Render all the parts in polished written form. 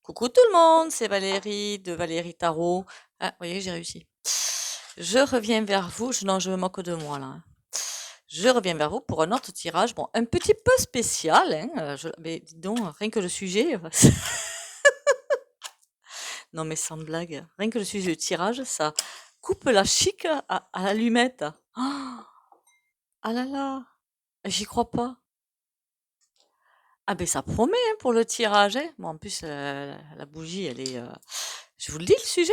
Coucou tout le monde, c'est Valérie de Valérie Tarot. Ah, vous voyez, j'ai réussi. Je reviens vers vous. Non, je me moque de moi là, hein. Je reviens vers vous pour un autre tirage. Bon, un petit peu spécial, hein. Mais dis donc, rien que le sujet. Non, mais sans blague. Rien que le sujet du tirage, ça coupe la chic à l'allumette. Ah là là, j'y crois pas. Ah ben ça promet hein, pour le tirage. Hein. Bon, en plus, la bougie, elle est... Je vous le dis, le sujet?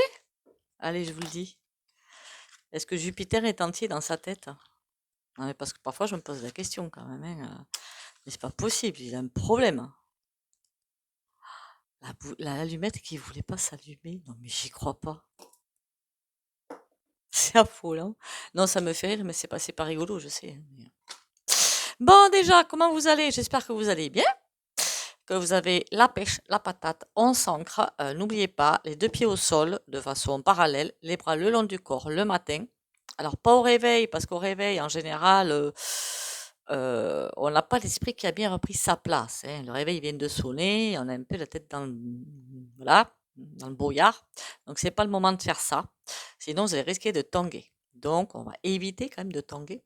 Allez, je vous le dis. Est-ce que Jupiter est entier dans sa tête? Non, mais parce que parfois je me pose la question quand même, hein, mais c'est pas possible, il a un problème. L'allumette qui voulait pas s'allumer, non mais j'y crois pas. C'est affolant. Non, ça me fait rire, mais c'est pas rigolo, je sais, hein, Bon, déjà, comment vous allez? J'espère que vous allez bien, que vous avez la pêche, la patate, on s'ancre. N'oubliez pas, les deux pieds au sol, de façon parallèle, les bras le long du corps le matin. Alors, pas au réveil, parce qu'au réveil, en général, on n'a pas l'esprit qui a bien repris sa place, hein. Le réveil vient de sonner, on a un peu la tête dans le, voilà, dans le brouillard. Donc, c'est pas le moment de faire ça. Sinon, vous allez risquer de tanguer. Donc, on va éviter quand même de tanguer.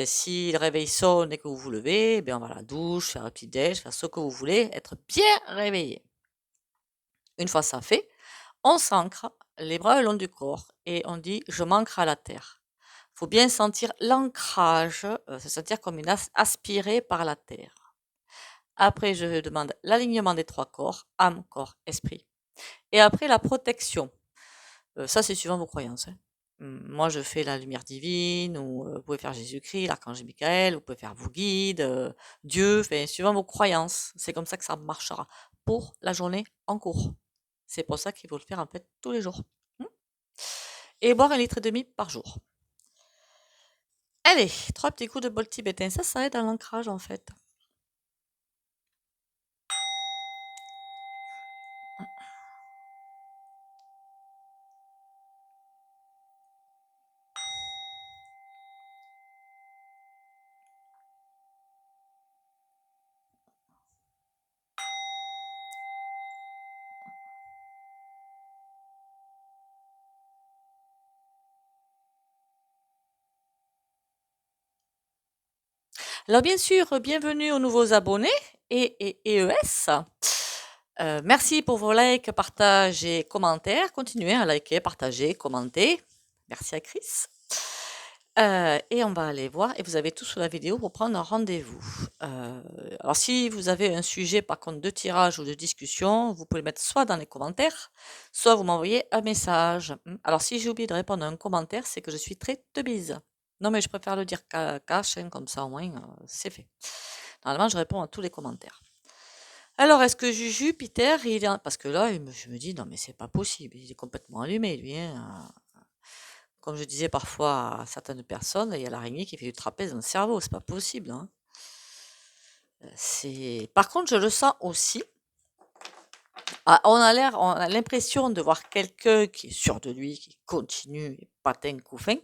Si le réveil sonne et que vous vous levez, eh bien, on va à la douche, faire un petit déj, faire ce que vous voulez, être bien réveillé. Une fois ça fait, on s'ancre, les bras le long du corps, et on dit je m'ancre à la terre. Faut bien sentir l'ancrage, se sentir comme une aspirée par la terre. Après, je demande l'alignement des trois corps, âme, corps, esprit. Et après, la protection. Ça, c'est suivant vos croyances, hein. Moi, je fais la lumière divine, ou vous pouvez faire Jésus-Christ, l'archange Michael, vous pouvez faire vos guides, Dieu, suivant vos croyances. C'est comme ça que ça marchera pour la journée en cours. C'est pour ça qu'il faut le faire en fait tous les jours. Et boire 1,5 litre par jour. Allez, 3 petits coups de bol tibétain. Ça aide à l'ancrage en fait. Alors bien sûr, bienvenue aux nouveaux abonnés et ES. Merci pour vos likes, partages et commentaires. Continuez à liker, partager, commenter. Merci à Chris. Et on va aller voir. Et vous avez tout sous la vidéo pour prendre un rendez-vous. Alors si vous avez un sujet par contre de tirage ou de discussion, vous pouvez le mettre soit dans les commentaires, soit vous m'envoyez un message. Alors si j'ai oublié de répondre à un commentaire, c'est que je suis très teubise. Non mais je préfère le dire cash, hein, comme ça au moins c'est fait. Normalement je réponds à tous les commentaires. Alors, est-ce que Jupiter, il est... Parce que là, je me dis, non, mais c'est pas possible. Il est complètement allumé, lui, hein. Comme je disais parfois à certaines personnes, il y a l'araignée qui fait du trapèze dans le cerveau. C'est pas possible, hein. Par contre, je le sens aussi. Ah, on a l'impression de voir quelqu'un qui est sûr de lui, qui continue, et patin couffin.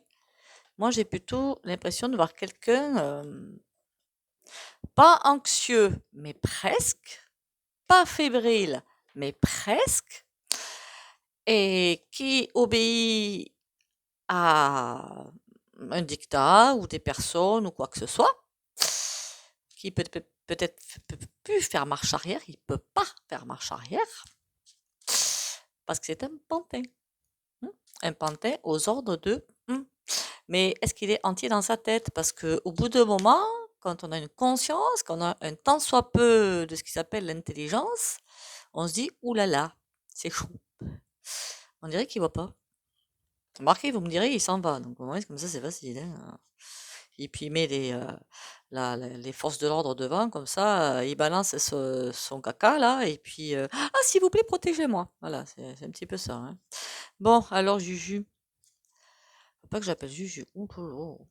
Moi, j'ai plutôt l'impression de voir quelqu'un, pas anxieux, mais presque. Pas fébrile, mais presque. Et qui obéit à un dictat ou des personnes ou quoi que ce soit, qui peut-être peut plus faire marche arrière, il peut pas faire marche arrière, parce que c'est un pantin. Un pantin aux ordres de... Mais est-ce qu'il est entier dans sa tête? Parce qu'au bout d'un moment, quand on a une conscience, quand on a un tant soit peu de ce qui s'appelle l'intelligence, on se dit, oulala, c'est chaud. On dirait qu'il voit pas. Remarquez, vous me direz, il s'en va. Donc, au moins, comme ça, c'est facile, hein. Et puis, il met les forces de l'ordre devant, comme ça, il balance son caca, là, et puis, ah, s'il vous plaît, protégez-moi. Voilà, c'est un petit peu ça, hein. Bon, alors, Juju. Faut pas que j'appelle Juju. Oh, oh, oh.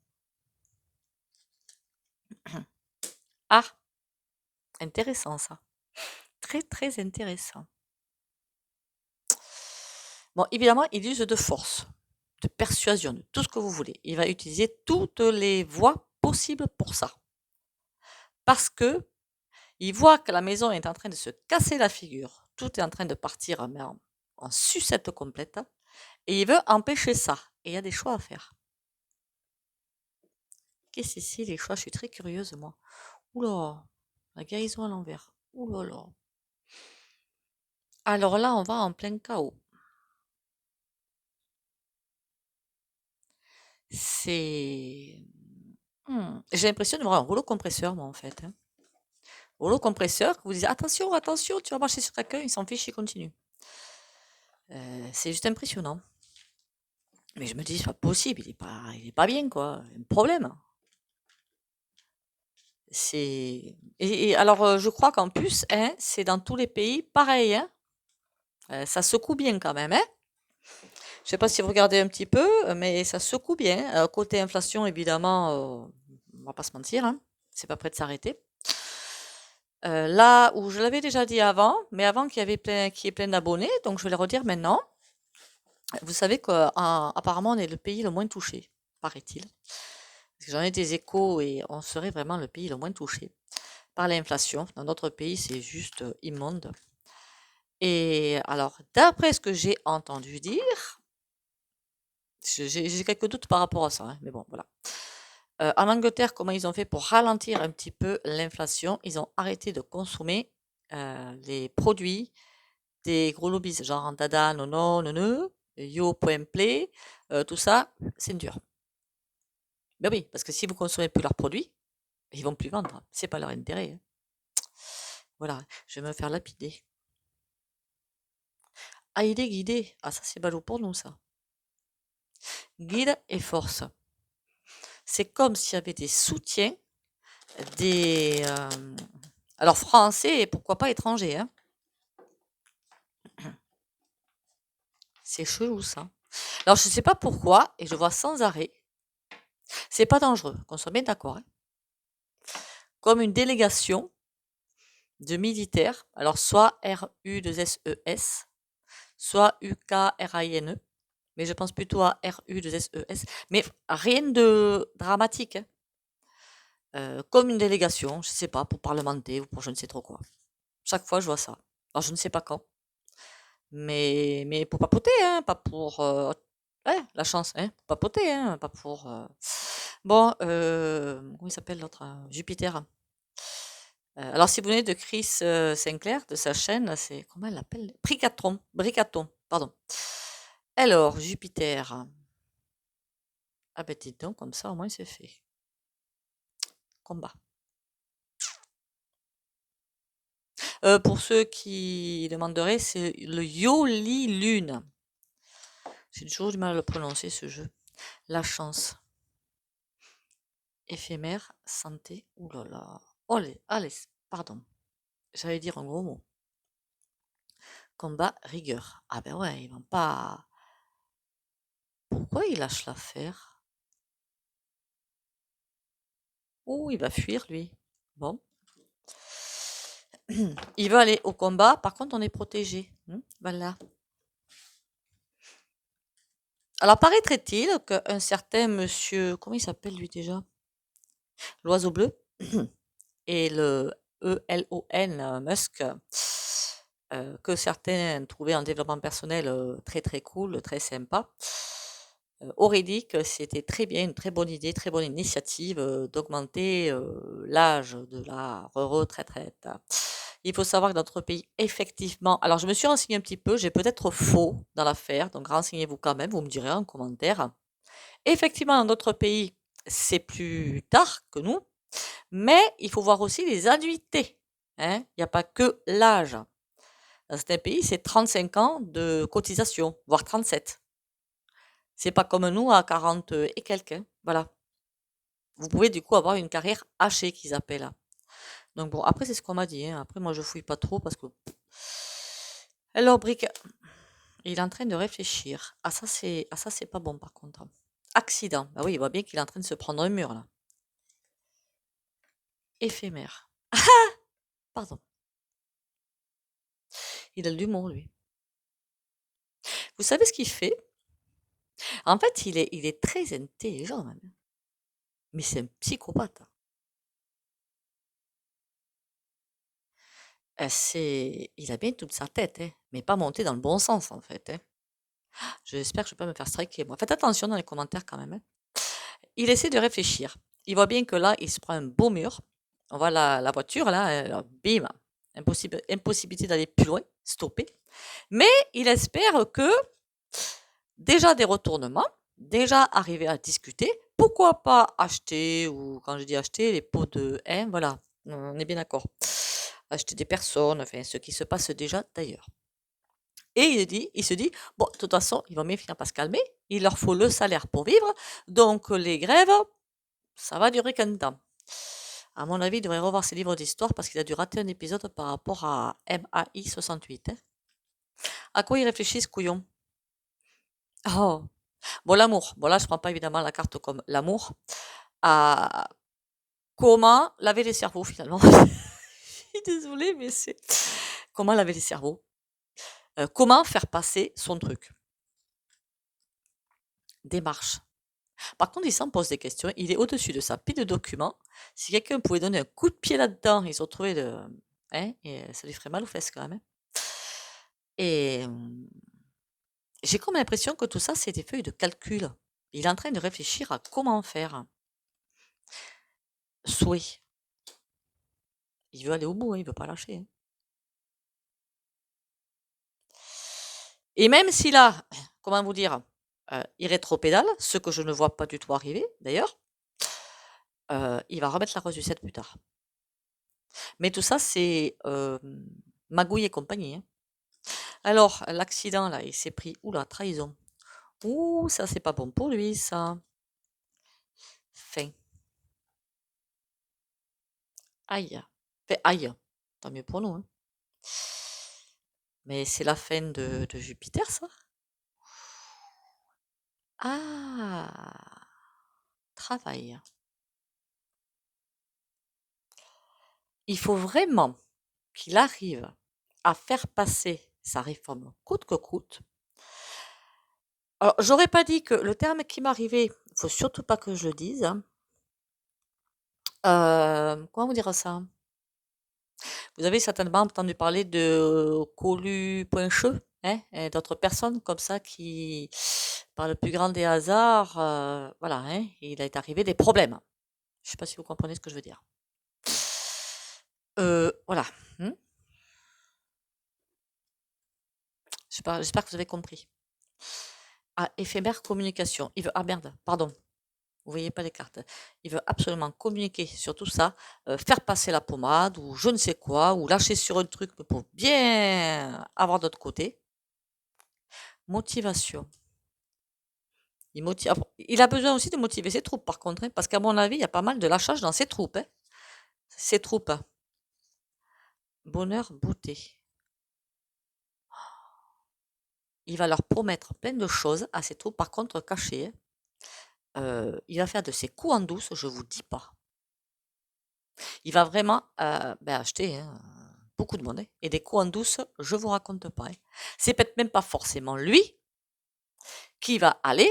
Ah, intéressant, ça. Très, très intéressant. Bon, évidemment, il use de force, de persuasion, de tout ce que vous voulez. Il va utiliser toutes les voies possibles pour ça. Parce que il voit que la maison est en train de se casser la figure tout est en train de partir mais en sucette complète. Et il veut empêcher ça. Et il y a des choix à faire. Qu'est-ce que c'est les choix? Je suis très curieuse, moi. Oula, la guérison à l'envers. Oula là. Alors là, on va en plein chaos. C'est... J'ai l'impression de voir un rouleau compresseur, moi, en fait. Hein. Rouleau compresseur, que vous dites attention, attention, tu vas marcher sur quelqu'un, il s'en fiche, il continue. C'est juste impressionnant. Mais je me dis, c'est pas possible, il est pas bien, quoi. Il y a un problème. Et alors, je crois qu'en plus, hein, c'est dans tous les pays pareil. Hein. Ça secoue bien quand même. Hein. Je sais pas si vous regardez un petit peu, mais ça secoue bien. Côté inflation, évidemment, on va pas se mentir, hein, c'est pas prêt de s'arrêter. Là où je l'avais déjà dit avant, mais avant qu'il y ait plein d'abonnés, donc je vais le redire maintenant. Vous savez qu'apparemment on est le pays le moins touché, paraît-il. Parce que j'en ai des échos et on serait vraiment le pays le moins touché par l'inflation. Dans d'autres pays, c'est juste immonde. Et alors, d'après ce que j'ai entendu dire, j'ai quelques doutes par rapport à ça, hein, mais bon, voilà. En Angleterre, comment ils ont fait pour ralentir un petit peu l'inflation? Ils ont arrêté de consommer les produits des gros lobbies, genre Dada, Nono, Nene, Yo.play, tout ça, c'est dur. Ben oui, parce que si vous consommez plus leurs produits, ils vont plus vendre. C'est pas leur intérêt. Hein. Voilà, je vais me faire lapider. Ah, il est guidé. Ah, ça, c'est ballot pour nous, ça. Guide et force. C'est comme s'il y avait des soutiens, alors français et pourquoi pas étrangers. Hein. C'est chelou, ça. Alors, je ne sais pas pourquoi, et je vois sans arrêt, c'est pas dangereux, qu'on soit bien d'accord. Hein. Comme une délégation de militaires, alors soit RU2SES, soit UKRAINE, mais je pense plutôt à RU2SES, mais rien de dramatique. Hein. Comme une délégation, je ne sais pas, pour parlementer ou pour je ne sais trop quoi. Chaque fois, je vois ça. Alors, je ne sais pas quand. Mais pour papoter, hein, pas pour... ouais, la chance, hein, pour papoter, hein, pas pour... Bon, comment il s'appelle l'autre? Jupiter. Alors, si vous venez de Chris Sinclair, de sa chaîne, c'est... Comment elle l'appelle? Bricaton, pardon. Alors, Jupiter. Ah ben, dis donc, comme ça, au moins, c'est fait. Combat. Pour ceux qui demanderaient, c'est le Yoli Lune. J'ai toujours du mal à le prononcer, ce jeu. La chance. Éphémère, santé. Ouh là là. Oh, allez, pardon. J'allais dire un gros mot. Combat, rigueur. Ah ben ouais, ils vont pas... Pourquoi il lâche l'affaire? Oh, il va fuir, lui. Bon. Il veut aller au combat, par contre, on est protégé. Voilà. Alors, paraîtrait-il qu'un certain monsieur... Comment il s'appelle, lui, déjà? L'oiseau bleu. Et le Elon Musk, que certains trouvaient en développement personnel très très cool, très sympa, aurait dit que c'était très bien, une très bonne idée, très bonne initiative d'augmenter l'âge de la retraite. Il faut savoir que dans notre pays, effectivement, alors je me suis renseignée un petit peu, j'ai peut-être faux dans l'affaire, donc renseignez-vous quand même, vous me direz en commentaire. Effectivement, dans d'autres pays, c'est plus tard que nous, mais il faut voir aussi les annuités. Hein. Il n'y a pas que l'âge. Dans certains pays, c'est 35 ans de cotisation, voire 37. C'est pas comme nous à 40 et quelques. Hein. Voilà. Vous pouvez du coup avoir une carrière hachée qu'ils appellent. Donc bon, après c'est ce qu'on m'a dit. Hein. Après moi je fouille pas trop parce que... Alors Brick, il est en train de réfléchir. Ah ça c'est pas bon par contre. Accident. Bah oui, il voit bien qu'il est en train de se prendre un mur là. Éphémère. Pardon. Il a de l'humour lui. Vous savez ce qu'il fait? En fait, il est très intelligent même. Mais c'est un psychopathe. Il a bien toute sa tête, hein, mais pas monté dans le bon sens, en fait, hein. J'espère que je vais pas me faire striker, moi. Faites attention dans les commentaires quand même, hein. Il essaie de réfléchir. Il voit bien que là, il se prend un beau mur. On voit la voiture, là, bim, impossibilité d'aller plus loin, stopper. Mais il espère que déjà des retournements, déjà arriver à discuter, pourquoi pas acheter, ou quand je dis acheter, les pots de haine, voilà, on est bien d'accord. Acheter des personnes, enfin, ce qui se passe déjà d'ailleurs. Et il se dit, bon, de toute façon, ils vont bien finir par se calmer, il leur faut le salaire pour vivre, donc les grèves, ça va durer qu'un temps. À mon avis, il devrait revoir ses livres d'histoire parce qu'il a dû rater un épisode par rapport à MAI 68. Hein. À quoi ils réfléchissent, couillon? Oh, bon, l'amour. Bon, là, je prends pas évidemment la carte comme l'amour. À comment laver les cerveaux, finalement. Je suis désolée, mais c'est... Comment laver les cerveaux? Comment faire passer son truc? Démarche. Par contre, il s'en pose des questions. Il est au-dessus de sa pile de documents. Si quelqu'un pouvait donner un coup de pied là-dedans, ils ont trouvé de... Hein, et ça lui ferait mal aux fesses quand même. Hein. Et j'ai comme l'impression que tout ça, c'est des feuilles de calcul. Il est en train de réfléchir à comment faire. Souhait. Il veut aller au bout, hein, il veut pas lâcher. Hein. Et même s'il a, comment vous dire, il rétropédale, ce que je ne vois pas du tout arriver d'ailleurs, il va remettre la rose du 7 plus tard. Mais tout ça, c'est Magouille et compagnie. Hein. Alors, l'accident, là, il s'est pris, oula, trahison. Ouh, ça, c'est pas bon pour lui, ça. Fin. Aïe. Fait aïe. Tant mieux pour nous. Hein. Mais c'est la fin de Jupiter, ça. Ah, travail. Il faut vraiment qu'il arrive à faire passer sa réforme coûte que coûte. Alors, j'aurais pas dit que le terme qui m'arrivait, il faut surtout pas que je le dise. Hein. Comment vous dire ça? Vous avez certainement entendu parler de Colu.che, hein, et d'autres personnes comme ça qui, par le plus grand des hasards, voilà, hein, il est arrivé des problèmes. Je sais pas si vous comprenez ce que je veux dire. Voilà. J'espère que vous avez compris. Ah, éphémère communication. Il veut, ah merde, pardon. Vous voyez pas les cartes. Il veut absolument communiquer sur tout ça, faire passer la pommade ou je ne sais quoi, ou lâcher sur un truc pour bien avoir d'autre côté. Motivation. Il a besoin aussi de motiver ses troupes, par contre, hein, parce qu'à mon avis, il y a pas mal de lâchage dans ses troupes. Hein. Ses troupes. Bonheur, beauté. Il va leur promettre plein de choses à ses troupes, par contre, cachées. Hein. Il va faire de ses coups en douce, je vous dis pas. Il va vraiment acheter hein, beaucoup de monnaie. Et des coups en douce, je vous raconte pas. Hein. C'est peut-être même pas forcément lui qui va aller,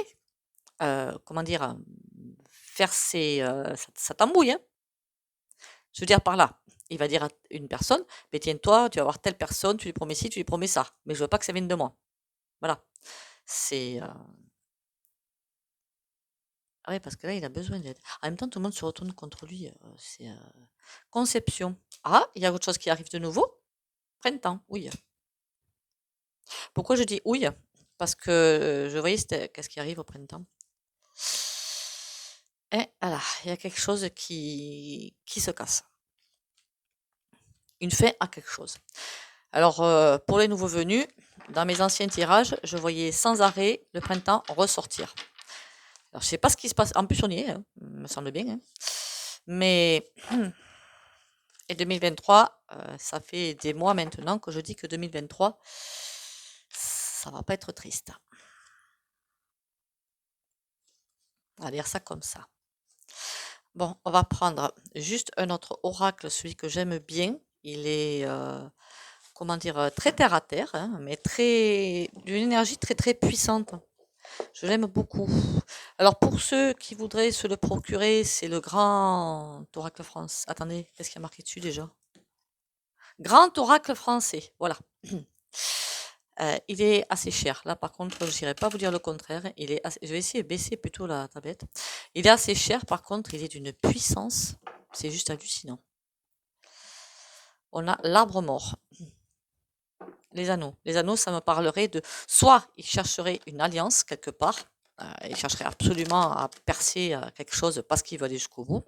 comment dire, faire sa tambouille. Hein. Je veux dire par là, il va dire à une personne, mais tiens-toi, tu vas voir telle personne, tu lui promets ci, tu lui promets ça. Mais je veux pas que ça vienne de moi. Voilà. C'est... Ah ouais, parce que là, il a besoin d'aide. En même temps, tout le monde se retourne contre lui. C'est conception. Ah, il y a autre chose qui arrive de nouveau. Printemps, oui. Pourquoi je dis oui? Parce que je voyais qu'est-ce qui arrive au printemps. Et voilà, il y a quelque chose qui se casse. Une fin à quelque chose. Alors, pour les nouveaux venus, dans mes anciens tirages, je voyais sans arrêt le printemps ressortir. Alors, je sais pas ce qui se passe. En plus, on y est, hein, me semble bien. Hein. Mais, et 2023, ça fait des mois maintenant que je dis que 2023, ça va pas être triste. On va dire ça comme ça. Bon, on va prendre juste un autre oracle, celui que j'aime bien. Il est, comment dire, très terre à terre, hein, mais d'une énergie très très puissante. Je l'aime beaucoup. Alors pour ceux qui voudraient se le procurer, c'est le grand oracle France. Attendez, qu'est-ce qu'il y a marqué dessus déjà? Grand oracle français, voilà. Il est assez cher. Là, par contre, je n'irai pas vous dire le contraire. Je vais essayer de baisser plutôt la tablette. Il est assez cher, par contre, il est d'une puissance. C'est juste hallucinant. On a l'arbre mort. Les anneaux. Les anneaux, ça me parlerait de... Soit il chercherait une alliance quelque part. Il chercherait absolument à percer quelque chose parce qu'il veut aller jusqu'au bout.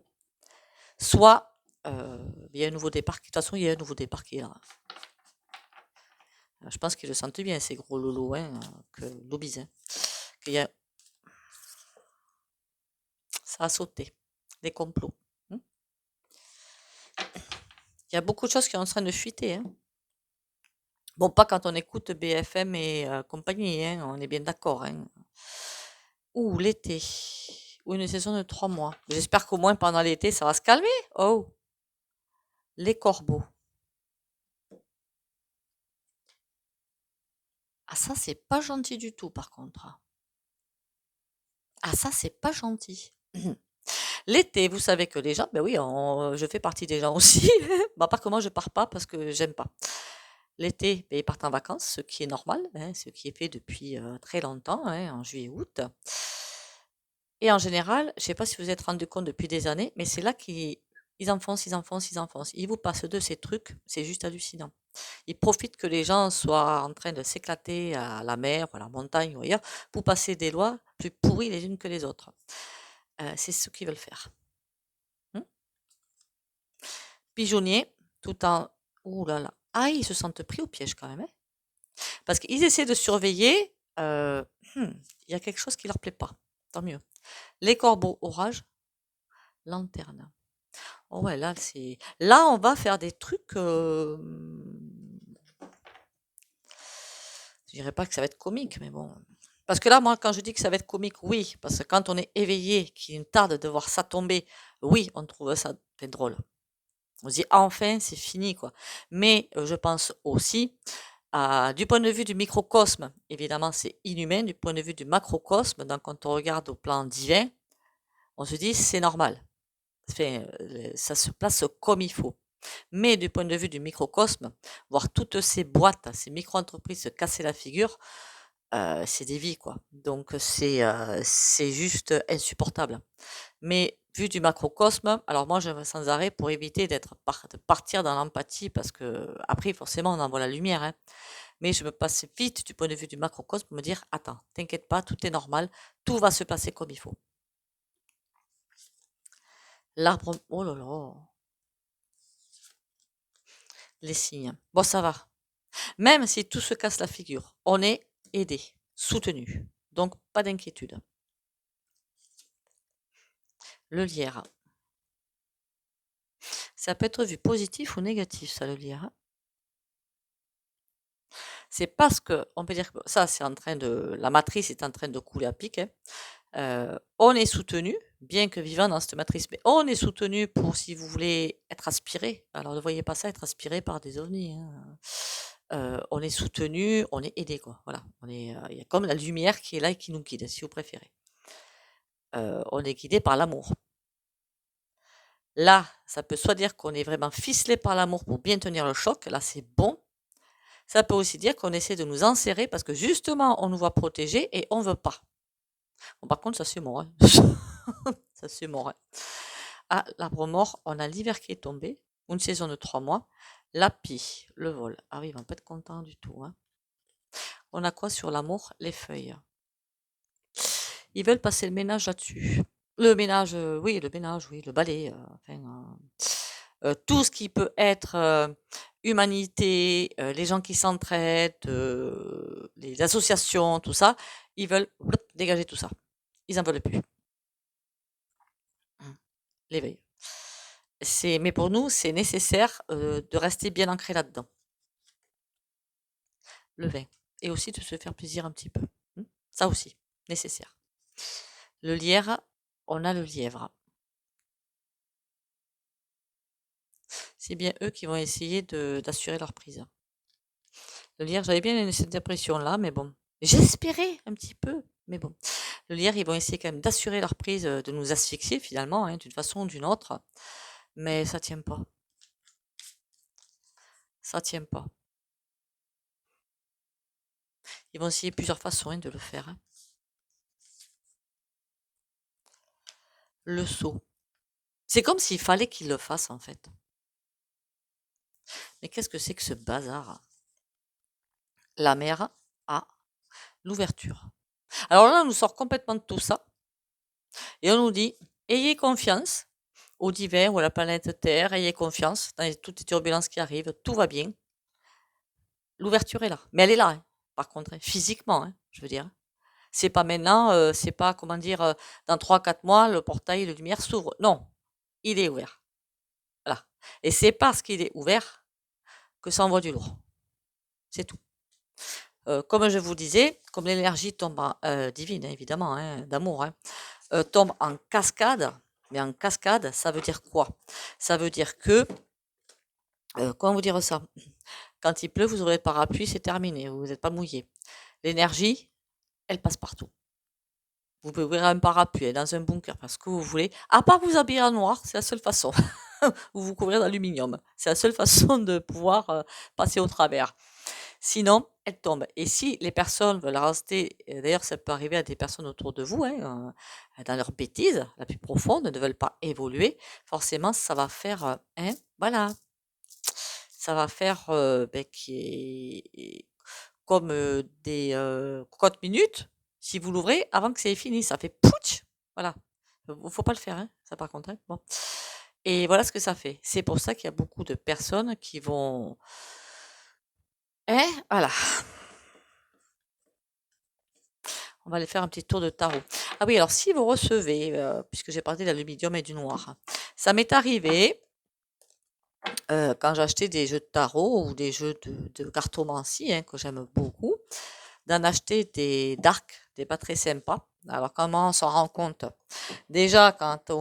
Soit il y a un nouveau départ. De toute façon, il y a un nouveau départ qui est là. Je pense qu'ils le sentent bien, ces gros lolos, hein, que lobbies. Hein, ça a sauté. Les complots. Hein. Il y a beaucoup de choses qui sont en train de fuiter. Hein. Bon, pas quand on écoute BFM et compagnie, hein, on est bien d'accord. Hein. Ouh, l'été. Ou une saison de 3 mois. J'espère qu'au moins pendant l'été, ça va se calmer. Oh, les corbeaux. Ah, ça, c'est pas gentil du tout, par contre. Ah, ça, c'est pas gentil. L'été, vous savez que les gens, ben oui, je fais partie des gens aussi. Bah, par contre, moi, je pars pas parce que j'aime pas. L'été, ben, ils partent en vacances, ce qui est normal, hein, ce qui est fait depuis très longtemps, hein, en juillet-août. Et en général, je sais pas si vous vous êtes rendu compte depuis des années, mais c'est là qu'ils enfoncent, ils enfoncent, ils enfoncent. Ils vous passent de ces trucs, c'est juste hallucinant. Ils profitent que les gens soient en train de s'éclater à la mer, ou à la montagne ou ailleurs, pour passer des lois plus pourries les unes que les autres. C'est ce qu'ils veulent faire. Pigeonnier, tout en... Ouh là là. Ah, ils se sentent pris au piège quand même. Hein. Parce qu'ils essaient de surveiller. Il y a quelque chose qui leur plaît pas. Tant mieux. Les corbeaux, orage, lanterne. Oh ouais, là, c'est... Là, on va faire des trucs... Je dirais pas que ça va être comique, mais bon... Parce que là, moi, quand je dis que ça va être comique, oui. Parce que quand on est éveillé, qu'il nous tarde de voir ça tomber, oui, on trouve ça très drôle. On se dit, enfin, c'est fini, quoi. Mais je pense aussi, du point de vue du microcosme, évidemment, c'est inhumain. Du point de vue du macrocosme, donc quand on regarde au plan divin, on se dit, c'est normal. Enfin, ça se place comme il faut. Mais du point de vue du microcosme, voir toutes ces boîtes, ces micro-entreprises se casser la figure, c'est des vies, quoi. Donc, c'est juste insupportable. Mais vu du macrocosme, alors moi, je vais sans arrêt pour éviter de partir dans l'empathie parce que après, forcément, on envoie la lumière. Hein. Mais je me passe vite du point de vue du macrocosme pour me dire, attends, t'inquiète pas, tout est normal, tout va se passer comme il faut. L'arbre, oh là là, les signes. Bon, ça va. Même si tout se casse la figure, on est aidé, soutenu. Donc, pas d'inquiétude. Le lierre. Ça peut être vu positif ou négatif, ça, le lierre. C'est parce que, on peut dire que ça, c'est en train de, la matrice est en train de couler à pic. Hein. On est soutenu, bien que vivant dans cette matrice, mais on est soutenu pour, si vous voulez, être aspiré. Alors, ne voyez pas ça être aspiré par des ovnis. Hein. On est soutenu, on est aidé, quoi. Voilà, il y a comme la lumière qui est là et qui nous guide, si vous préférez. On est guidé par l'amour. Là, ça peut soit dire qu'on est vraiment ficelé par l'amour pour bien tenir le choc, là c'est bon. Ça peut aussi dire qu'on essaie de nous enserrer parce que justement on nous voit protégés et on veut pas. Bon, par contre, ça c'est mort. Hein. Ça c'est mort. Hein. Ah, l'arbre mort, on a l'hiver qui est tombé, une saison de 3 mois. L'api, le vol. Ah oui, ils vont pas être contents du tout. Hein. On a quoi sur l'amour? Les feuilles. Ils veulent passer le ménage là-dessus. Le ménage, oui, le balai. Tout ce qui peut être humanité, les gens qui s'entraident, les associations, tout ça, ils veulent dégager tout ça. Ils n'en veulent plus. L'éveil. Mais pour nous, c'est nécessaire de rester bien ancré là-dedans. Le vin. Et aussi de se faire plaisir un petit peu. Ça aussi, nécessaire. Le lierre, on a le lièvre. C'est bien eux qui vont essayer d'assurer leur prise. Le lierre, j'avais bien cette impression-là, mais bon. J'espérais un petit peu, mais bon. Le lierre, ils vont essayer quand même d'assurer leur prise, de nous asphyxier finalement, hein, d'une façon ou d'une autre. Mais ça tient pas. ça tient pas. Ils vont essayer plusieurs façons de le faire. Hein. Le saut. C'est comme s'il fallait qu'ils le fassent en fait. Mais qu'est-ce que c'est que ce bazar? La mer a l'ouverture. Alors là, on nous sort complètement de tout ça. Et on nous dit, ayez confiance au divin ou à la planète Terre, ayez confiance dans toutes les turbulences qui arrivent, tout va bien. L'ouverture est là. Mais elle est là, hein, par contre, hein, physiquement, hein, je veux dire. C'est pas maintenant, c'est pas, comment dire, dans 3-4 mois, le portail de lumière s'ouvre. Non, il est ouvert. Voilà. Et c'est parce qu'il est ouvert que ça envoie du lourd. C'est tout. Comme je vous disais, comme l'énergie tombe divine, hein, évidemment, hein, d'amour, hein, tombe en cascade, mais en cascade, ça veut dire quoi? Ça veut dire que, comment vous dire ça? Quand il pleut, vous ouvrez le parapluie, c'est terminé, vous n'êtes pas mouillé. L'énergie, elle passe partout. Vous pouvez ouvrir un parapluie dans un bunker, parce que vous voulez. À part vous habiller en noir, c'est la seule façon. Ou vous couvrir d'aluminium. C'est la seule façon de pouvoir passer au travers. Sinon, elle tombe. Et si les personnes veulent rester, d'ailleurs, ça peut arriver à des personnes autour de vous, hein, dans leur bêtise la plus profonde, ne veulent pas évoluer, forcément, ça va faire, hein, voilà, ça va faire comme des cocottes minutes, si vous l'ouvrez, avant que c'est fini, ça fait pouch, voilà. Faut pas le faire, hein, ça par contre. Hein, bon. Et voilà ce que ça fait. C'est pour ça qu'il y a beaucoup de personnes qui vont... Hein, voilà. On va aller faire un petit tour de tarot. Ah oui, alors si vous recevez, puisque j'ai parlé de l'aluminium et du noir, ça m'est arrivé quand j'ai acheté des jeux de tarot ou des jeux de cartomancie, hein, que j'aime beaucoup, d'en acheter des dark, des pas très sympas. Alors comment on s'en rend compte? Déjà, quand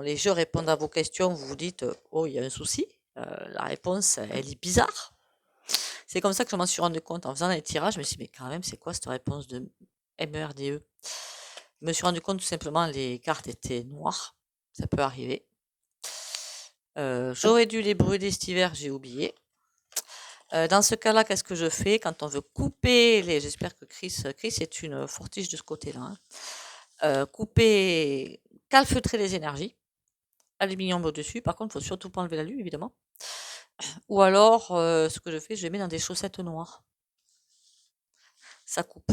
les jeux répondent à vos questions, vous vous dites, oh, il y a un souci. La réponse, elle est bizarre. C'est comme ça que je m'en suis rendu compte en faisant les tirages. Je me suis dit, mais quand même, c'est quoi cette réponse de MERDE? Je me suis rendu compte tout simplement les cartes étaient noires. Ça peut arriver. J'aurais dû les brûler cet hiver, j'ai oublié. Dans ce cas-là, qu'est-ce que je fais quand on veut couper les... J'espère que Chris est une fortiche de ce côté-là. Hein. Couper, calfeutrer les énergies. Aluminium au-dessus. Par contre, il faut surtout pas enlever l'alu, évidemment. Ou alors, ce que je fais, je les mets dans des chaussettes noires. Ça coupe.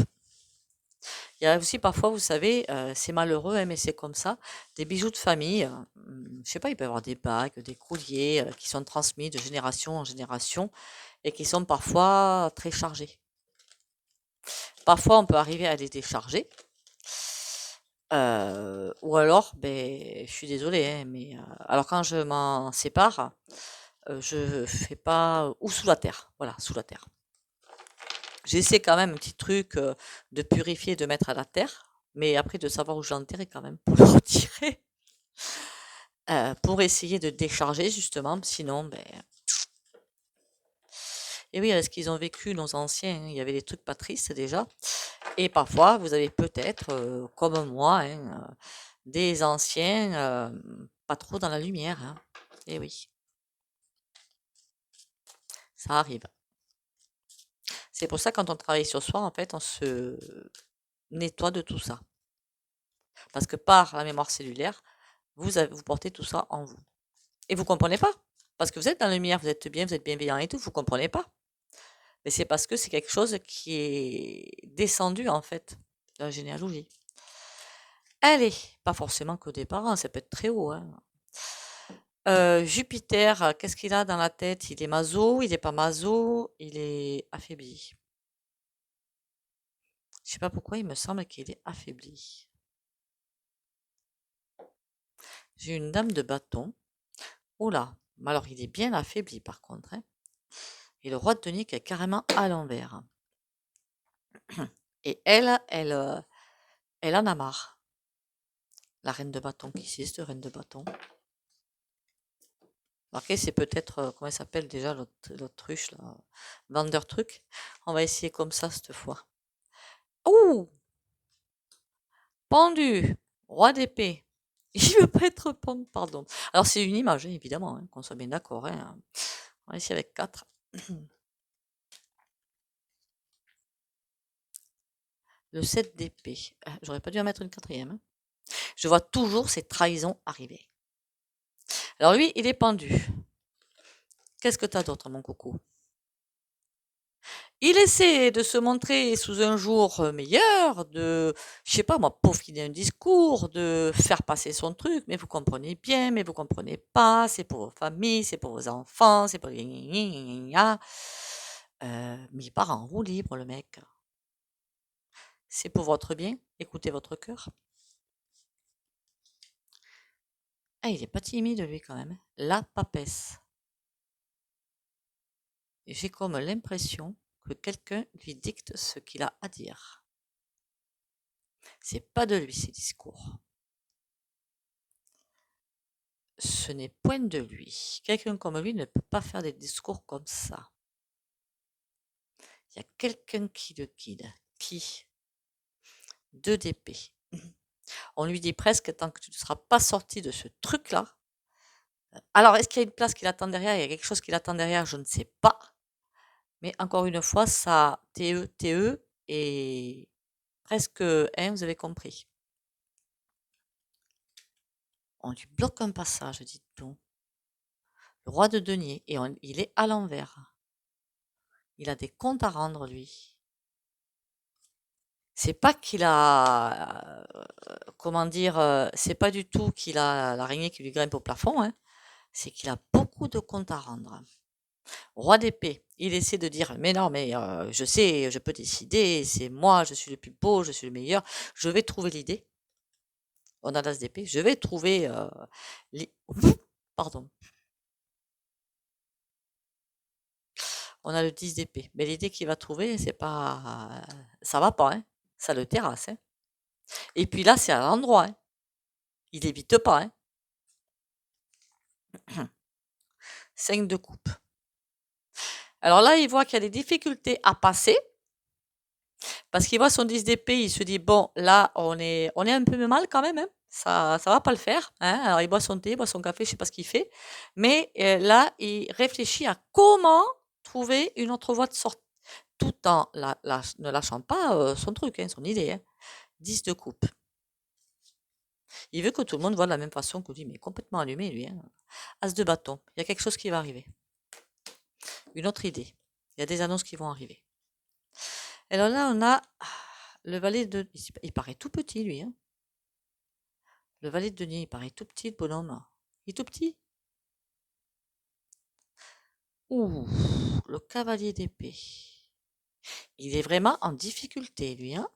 Il y a aussi parfois, vous savez, c'est malheureux, hein, mais c'est comme ça, des bijoux de famille. Je sais pas, il peut y avoir des bagues, des colliers qui sont transmis de génération en génération et qui sont parfois très chargés. Parfois, on peut arriver à les décharger. Ou alors, ben, je suis désolée, hein, mais alors quand je m'en sépare, je fais pas ou sous la terre. Voilà, sous la terre. J'essaie quand même un petit truc de purifier, de mettre à la terre, mais après de savoir où je l'enterre quand même pour le retirer, pour essayer de décharger justement, sinon, ben... Et oui, ce qu'ils ont vécu, nos anciens, hein, il y avait des trucs pas tristes déjà, et parfois, vous avez peut-être, comme moi, hein, des anciens pas trop dans la lumière, hein. Et oui, ça arrive. C'est pour ça, quand on travaille sur soi, en fait, on se nettoie de tout ça. Parce que par la mémoire cellulaire, vous portez tout ça en vous. Et vous comprenez pas. Parce que vous êtes dans la lumière, vous êtes bien, vous êtes bienveillant et tout, vous comprenez pas. Mais c'est parce que c'est quelque chose qui est descendu, en fait, dans la généalogie. Allez, pas forcément que des parents, ça peut être très haut. Hein. Jupiter, qu'est-ce qu'il a dans la tête? Il est maso, il n'est pas maso, il est affaibli. Je sais pas pourquoi, il me semble qu'il est affaibli. J'ai une dame de bâton. Oh là, alors il est bien affaibli par contre. Hein. Et le roi de denier qui est carrément à l'envers. Et elle en a marre. La reine de bâton, qui c'est cette reine de bâton? Marquez, c'est peut-être, comment elle s'appelle déjà, l'autre truche, là, vendeur truc. On va essayer comme ça cette fois. Ouh! Pendu! Roi d'épée. Il veut pas être pendu, pardon. Alors c'est une image, hein, évidemment, hein, qu'on soit bien d'accord. Hein. On va essayer avec 4. Le 7 d'épée. J'aurais pas dû en mettre une quatrième. Je vois toujours ces trahisons arriver. Alors lui, il est pendu. Qu'est-ce que t'as d'autre, mon coucou? Il essaie de se montrer sous un jour meilleur, je sais pas moi, peaufiner un discours, de faire passer son truc, mais vous comprenez bien, mais vous comprenez pas, c'est pour vos familles, c'est pour vos enfants, c'est pour... Mais il part en roue libre, le mec. C'est pour votre bien, écoutez votre cœur. Ah, il est pas timide, lui, quand même. La papesse. J'ai comme l'impression que quelqu'un lui dicte ce qu'il a à dire. C'est pas de lui, ces discours. Ce n'est point de lui. Quelqu'un comme lui ne peut pas faire des discours comme ça. Il y a quelqu'un qui le guide. Qui? 2 d'épée. On lui dit presque, tant que tu ne seras pas sorti de ce truc-là. Alors, est-ce qu'il y a une place qui l'attend derrière? Il y a quelque chose qui l'attend derrière, je ne sais pas. Mais encore une fois, ça TE et presque, hein, vous avez compris. On lui bloque un passage, dites donc. Le roi de denier, et il est à l'envers. Il a des comptes à rendre, lui. C'est pas qu'il a, comment dire, c'est pas du tout qu'il a l'araignée qui lui grimpe au plafond, hein. C'est qu'il a beaucoup de comptes à rendre. Roi d'épée, il essaie de dire, mais non, mais je sais, je peux décider, c'est moi, je suis le plus beau, je suis le meilleur, je vais trouver l'idée. On a l'as d'épée, je vais trouver pardon. On a le 10 d'épée. Mais l'idée qu'il va trouver, c'est pas, ça va pas, hein. Ça le terrasse, hein. Et puis là, c'est à l'endroit, hein. Il évite pas, hein. 5 de coupe. Alors là, il voit qu'il y a des difficultés à passer. Parce qu'il voit son 10 d'épée, il se dit, bon, là, on est un peu mal quand même, hein. Ça va pas le faire, hein. Alors il boit son thé, boit son café, je sais pas ce qu'il fait. Mais là, il réfléchit à comment trouver une autre voie de sortie, tout en ne lâchant pas son truc, hein, son idée, hein. 10 de coupe. Il veut que tout le monde voit de la même façon que lui, mais complètement allumé, lui, hein. As de bâton. Il y a quelque chose qui va arriver. Une autre idée. Il y a des annonces qui vont arriver. Et alors là, on a le valet de... Il paraît tout petit, lui, hein. Le valet de denier, il paraît tout petit, le bonhomme. Il est tout petit. Ouh, le cavalier d'épée. Il est vraiment en difficulté, lui, hein.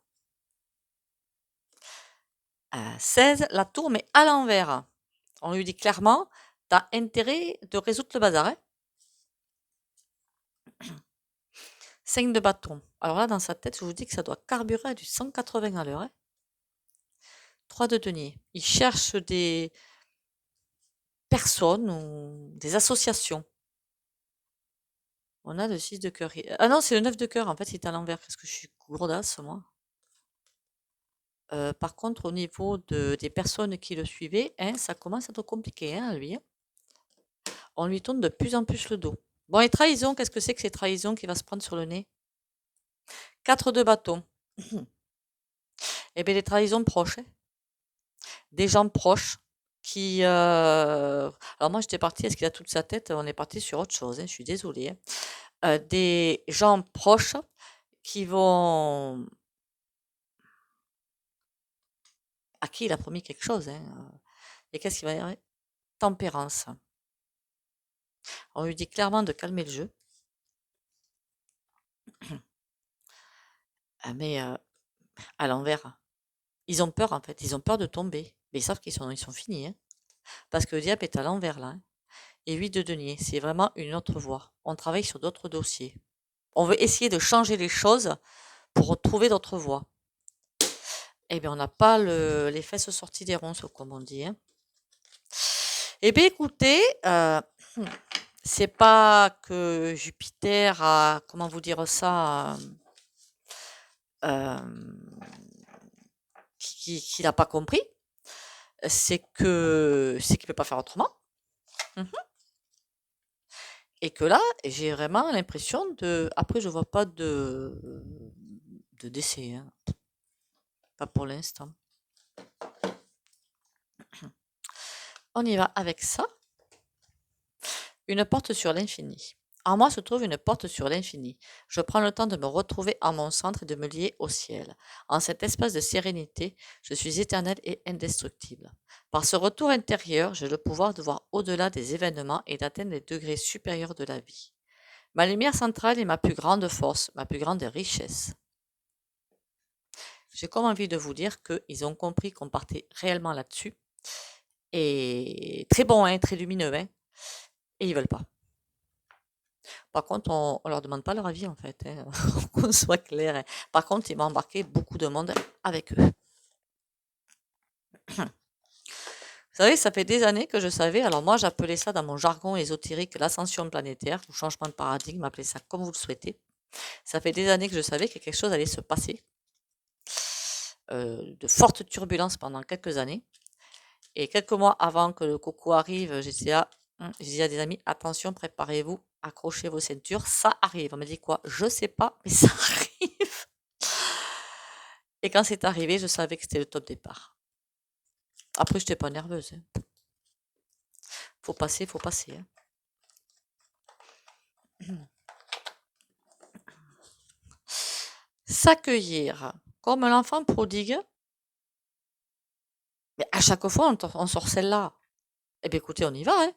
16, la tour, mais à l'envers. On lui dit clairement, t'as intérêt de résoudre le bazar, hein. 5 de bâton. Alors là, dans sa tête, je vous dis que ça doit carburer à du 180 à l'heure, hein. 3 de denier. Il cherche des personnes ou des associations. On a le 6 de cœur. Ah non, c'est le 9 de cœur. En fait, il est à l'envers. Qu'est-ce que je suis gourdasse, moi. Par contre, au niveau des personnes qui le suivaient, hein, ça commence à être compliqué, hein, lui, hein. On lui tourne de plus en plus le dos. Bon, et trahison, qu'est-ce que c'est que ces trahisons qui va se prendre sur le nez? 4 de bâton. Eh bien, les trahisons proches, hein. Des gens proches qui... Alors moi, j'étais partie, est-ce qu'il a toute sa tête? On est parti sur autre chose, hein, je suis désolée, hein. Des gens proches qui vont... À qui il a promis quelque chose, hein. Et qu'est-ce qu'il va y avoir? Tempérance. On lui dit clairement de calmer le jeu. Mais à l'envers. Ils ont peur, en fait. Ils ont peur de tomber. Mais ils savent qu'ils sont finis, hein. Parce que le diable est à l'envers, là, hein. Et 8 de denier, c'est vraiment une autre voie. On travaille sur d'autres dossiers. On veut essayer de changer les choses pour trouver d'autres voies. Eh bien, on n'a pas les fesses sorties des ronces, comme on dit, hein. Eh bien, écoutez, c'est pas que Jupiter a, comment vous dire ça, qu'il n'a pas compris, c'est qu'il peut pas faire autrement. Et que là, j'ai vraiment l'impression de... Après, je vois pas de décès, hein. Pas pour l'instant. On y va avec ça. Une porte sur l'infini. En moi se trouve une porte sur l'infini. Je prends le temps de me retrouver en mon centre et de me lier au ciel. En cet espace de sérénité, je suis éternel et indestructible. Par ce retour intérieur, j'ai le pouvoir de voir au-delà des événements et d'atteindre les degrés supérieurs de la vie. Ma lumière centrale est ma plus grande force, ma plus grande richesse. J'ai comme envie de vous dire qu'ils ont compris qu'on partait réellement là-dessus. Et très bon, hein, très lumineux, hein, et ils veulent pas. Par contre, on leur demande pas leur avis, en fait, hein, qu'on soit clair, hein. Par contre, ils m'ont embarqué beaucoup de monde avec eux. Vous savez, ça fait des années que je savais, alors moi j'appelais ça dans mon jargon ésotérique l'ascension planétaire, ou changement de paradigme, appelez ça comme vous le souhaitez. Ça fait des années que je savais que quelque chose allait se passer. De fortes turbulences pendant quelques années. Et quelques mois avant que le coco arrive, j'ai dit à des amis, attention, préparez-vous, accrochez vos ceintures, ça arrive. On m'a dit quoi? Je sais pas, mais ça arrive. Et quand c'est arrivé, je savais que c'était le top départ. Après, je n'étais pas nerveuse, hein. Faut passer, hein. S'accueillir comme l'enfant prodigue. Mais à chaque fois, on sort celle-là. Eh bien, écoutez, on y va, hein.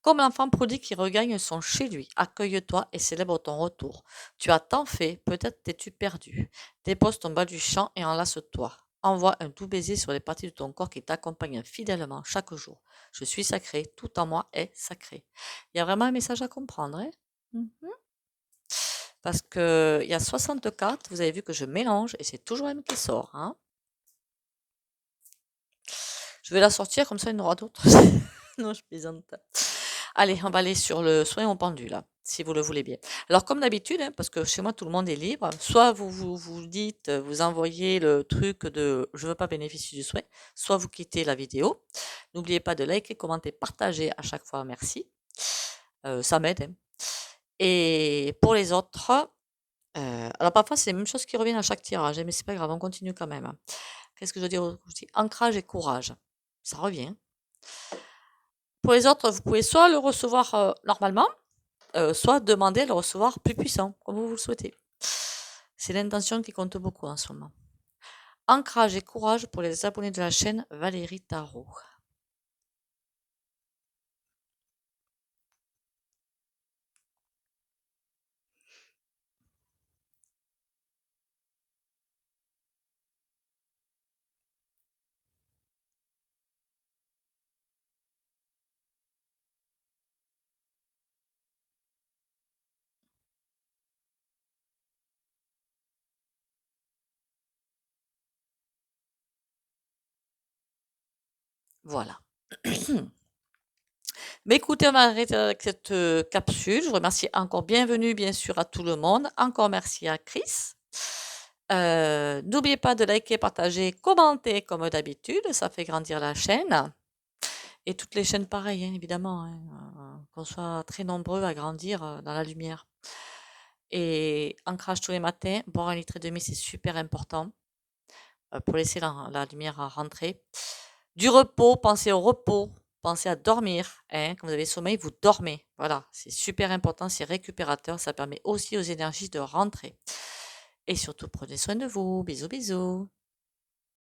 Comme l'enfant prodigue qui regagne son chez lui, accueille-toi et célèbre ton retour. Tu as tant fait, peut-être t'es-tu perdu. Dépose ton bas du champ et enlace-toi. Envoie un doux baiser sur les parties de ton corps qui t'accompagnent fidèlement chaque jour. Je suis sacré, tout en moi est sacré. Il y a vraiment un message à comprendre, hein. Parce que il y a 60 cartes, vous avez vu que je mélange et c'est toujours la même qui sort, hein. Je vais la sortir, comme ça il y en aura d'autres. Non, je plaisante. Allez, on va aller sur le soin au pendu, là, si vous le voulez bien. Alors, comme d'habitude, hein, parce que chez moi, tout le monde est libre, soit vous dites, vous envoyez le truc de je veux pas bénéficier du soin, soit vous quittez la vidéo. N'oubliez pas de liker, commenter, partager à chaque fois, merci. Ça m'aide, hein. Et pour les autres, alors parfois, c'est les mêmes choses qui reviennent à chaque tirage, hein, mais c'est pas grave, on continue quand même, hein. Qu'est-ce que je veux dire aussi? Ancrage et courage. Ça revient. Pour les autres, vous pouvez soit le recevoir normalement, soit demander à le recevoir plus puissant, comme vous le souhaitez. C'est l'intention qui compte beaucoup en ce moment. Ancrage et courage pour les abonnés de la chaîne Valérie Tarot. Voilà. Mais écoutez, on va arrêter avec cette capsule. Je vous remercie encore. Bienvenue, bien sûr, à tout le monde. Encore merci à Chris. N'oubliez pas de liker, partager, commenter comme d'habitude. Ça fait grandir la chaîne. Et toutes les chaînes pareilles, hein, évidemment, hein, qu'on soit très nombreux à grandir dans la lumière. Et ancrage tous les matins, boire 1,5 litre, c'est super important pour laisser la lumière rentrer. Du repos, pensez au repos, pensez à dormir, hein. Quand vous avez sommeil, vous dormez. Voilà, c'est super important, c'est récupérateur, ça permet aussi aux énergies de rentrer. Et surtout, prenez soin de vous. Bisous, bisous.